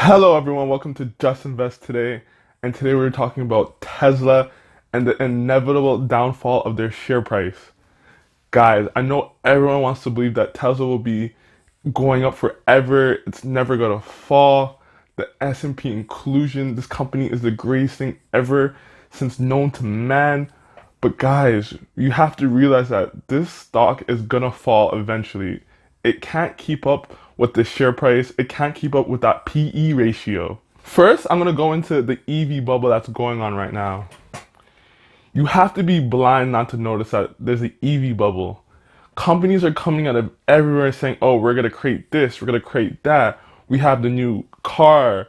Hello everyone, welcome to Just Invest Today. And today we're talking about Tesla and the inevitable downfall of their share price. Guys, I know everyone wants to believe that Tesla will be going up forever. It's never gonna fall. The S&P inclusion, this company is the greatest thing ever since known to man. But guys, you have to realize that this stock is gonna fall eventually. It can't keep up with the share price. It can't keep up with that PE ratio. First, I'm gonna go into the EV bubble that's going on right now. You have to be blind not to notice that there's an EV bubble. Companies are coming out of everywhere saying, "Oh, we're gonna create this, we're gonna create that. We have the new car."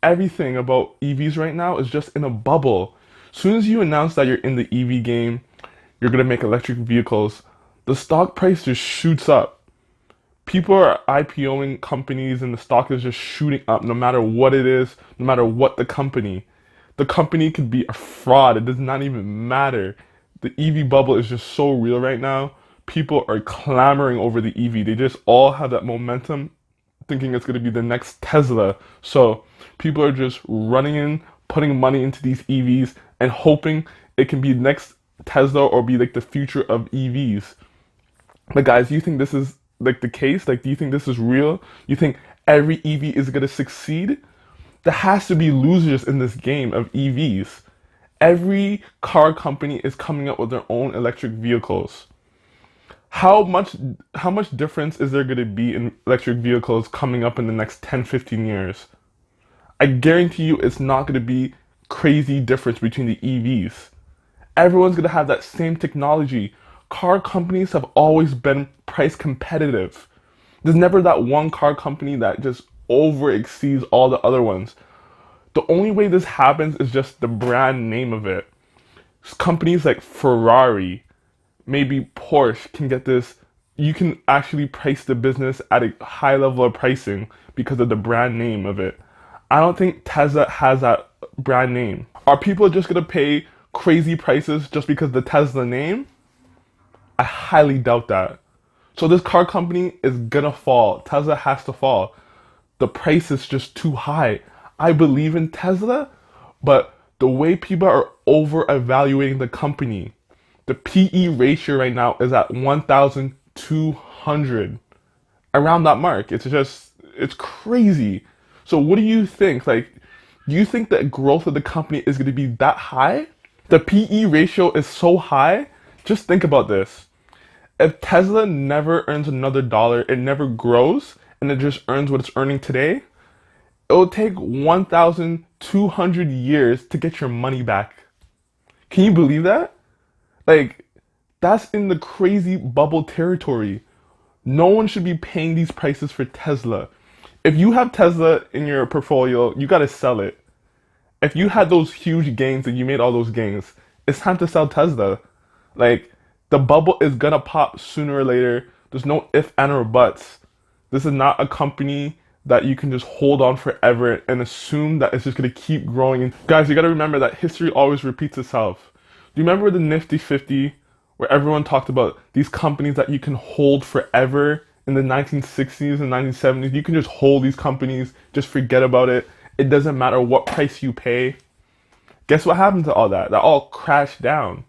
Everything about EVs right now is just in a bubble. As soon as you announce that you're in the EV game, you're gonna make electric vehicles, the stock price just shoots up. People are IPOing companies and the stock is just shooting up no matter what it is, no matter what the company. The company could be a fraud. It does not even matter. The EV bubble is just so real right now. People are clamoring over the EV. They just all have that momentum thinking it's going to be the next Tesla. So people are just running in, putting money into these EVs and hoping it can be next Tesla or be like the future of EVs. But guys, do you think this is like the case? Like, do you think this is real? You think every EV is gonna succeed? There has to be losers in this game of EVs. Every car company is coming up with their own electric vehicles. How much how much difference is there going to be in electric vehicles coming up in the next 10, 15 years? I guarantee you it's not going to be crazy difference between the EVs. Everyone's going to have that same technology. Car companies have always been price competitive. There's never that one car company that just over exceeds all the other ones. The only way this happens is just the brand name of it. Companies like Ferrari, maybe Porsche can get this. You can actually price the business at a high level of pricing because of the brand name of it. I don't think Tesla has that brand name. Are people just gonna pay crazy prices just because the Tesla name? I highly doubt that. So this car company is gonna fall. Tesla has to fall. The price is just too high. I believe in Tesla, but the way people are over evaluating the company, the PE ratio right now is at 1,200. Around that mark. It's crazy. So what do you think? Like, do you think that growth of the company is going to be that high? The PE ratio is so high. Just think about this. If Tesla never earns another dollar, it never grows, and it just earns what it's earning today, it will take 1,200 years to get your money back. Can you believe that? Like, that's in the crazy bubble territory. No one should be paying these prices for Tesla. If you have Tesla in your portfolio, you gotta sell it. If you had those huge gains and you made all those gains, it's time to sell Tesla. Like, the bubble is gonna pop sooner or later. There's no if, and, or buts. This is not a company that you can just hold on forever and assume that it's just gonna keep growing. And guys, you gotta remember that history always repeats itself. Do you remember the Nifty 50 where everyone talked about these companies that you can hold forever in the 1960s and 1970s? You can just hold these companies, just forget about it. It doesn't matter what price you pay. Guess what happened to all that? That all crashed down.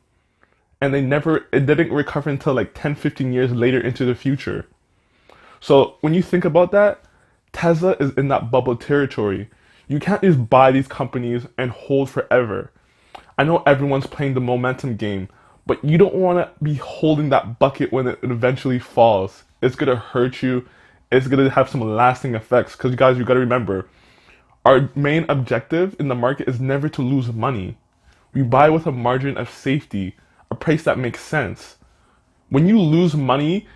And it didn't recover until like 10, 15 years later into the future. So when you think about that, Tesla is in that bubble territory. You can't just buy these companies and hold forever. I know everyone's playing the momentum game, but you don't want to be holding that bucket when it eventually falls. It's going to hurt you. It's going to have some lasting effects. Because, guys, you got to remember, our main objective in the market is never to lose money. We buy with a margin of safety, a price that makes sense. When you lose money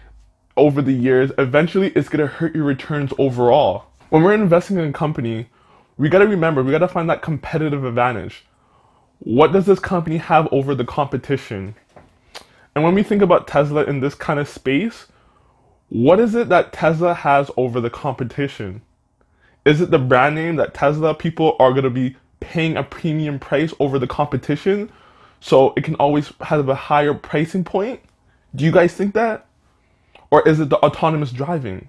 over the years, eventually it's going to hurt your returns overall. When we're investing in a company, we got to remember, we got to find that competitive advantage. What does this company have over the competition? And when we think about Tesla in this kind of space, what is it that Tesla has over the competition? Is it the brand name that Tesla people are going to be paying a premium price over the competition so it can always have a higher pricing point? Do you guys think that? Or is it the autonomous driving?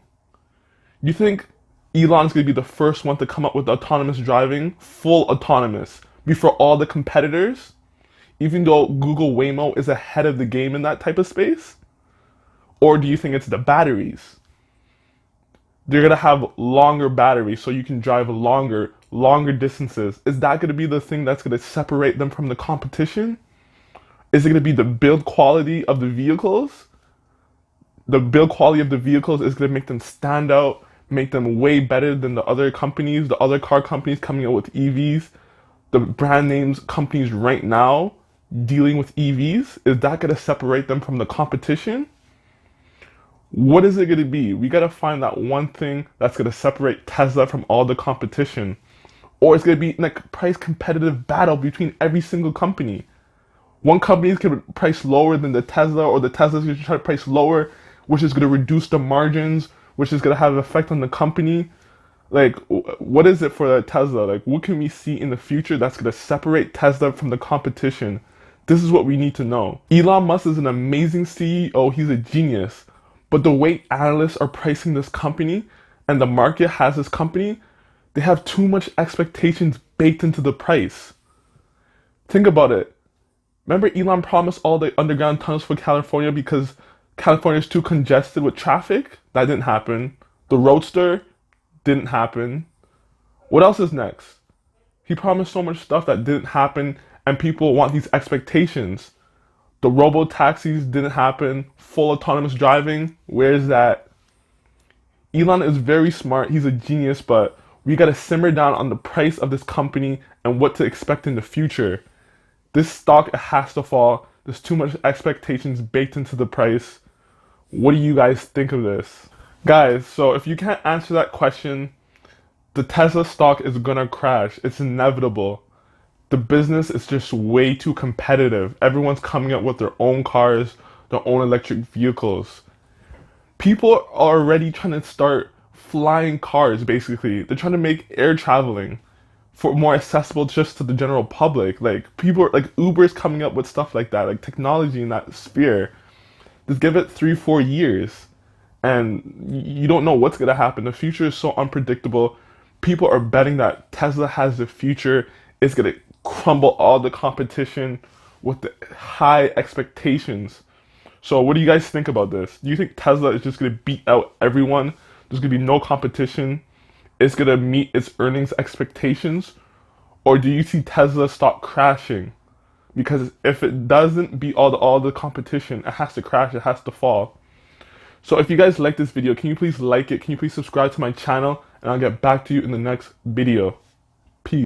You think Elon's going to be the first one to come up with autonomous driving, full autonomous, before all the competitors, even though Google Waymo is ahead of the game in that type of space? Or do you think it's the batteries? They're going to have longer batteries so you can drive longer distances. Is that going to be the thing that's going to separate them from the competition? Is it going to be the build quality of the vehicles? The build quality of the vehicles is going to make them stand out, make them way better than the other companies, the other car companies coming out with EVs, the brand names companies right now dealing with EVs. Is that going to separate them from the competition? What is it going to be? We got to find that one thing that's going to separate Tesla from all the competition. Or it's going to be like a price competitive battle between every single company. One company is going to price lower than the Tesla, or the Tesla is going to try to price lower, which is going to reduce the margins, which is going to have an effect on the company. Like, what is it for the Tesla? Like, what can we see in the future that's going to separate Tesla from the competition? This is what we need to know. Elon Musk is an amazing CEO. He's a genius. But the way analysts are pricing this company and the market has this company, they have too much expectations baked into the price. Think about it. Remember Elon promised all the underground tunnels for California because California is too congested with traffic? That didn't happen. The Roadster didn't happen. What else is next? He promised so much stuff that didn't happen, and people want these expectations. The robo taxis didn't happen. Full autonomous driving, where's that? Elon is very smart. He's a genius, but we gotta simmer down on the price of this company and what to expect in the future. This stock has to fall. There's too much expectations baked into the price. What do you guys think of this? Guys, so if you can't answer that question, the Tesla stock is gonna crash. It's inevitable. The business is just way too competitive. Everyone's coming up with their own cars, their own electric vehicles. People are already trying to start flying cars, basically. They're trying to make air traveling for more accessible just to the general public. Like, people are, like, Uber's coming up with stuff like that, like technology in that sphere. Just give it 3-4 years and you don't know what's going to happen. The future is so unpredictable. People are betting that Tesla has the future. It's going to crumble all the competition with the high expectations. So what do you guys think about this? Do you think Tesla is just going to beat out everyone? There's going to be no competition? It's going to meet its earnings expectations? Or do you see Tesla stock crashing? Because if it doesn't beat all the competition, it has to crash, it has to fall. So if you guys like this video, can you please like it? Can you please subscribe to my channel? And I'll get back to you in the next video.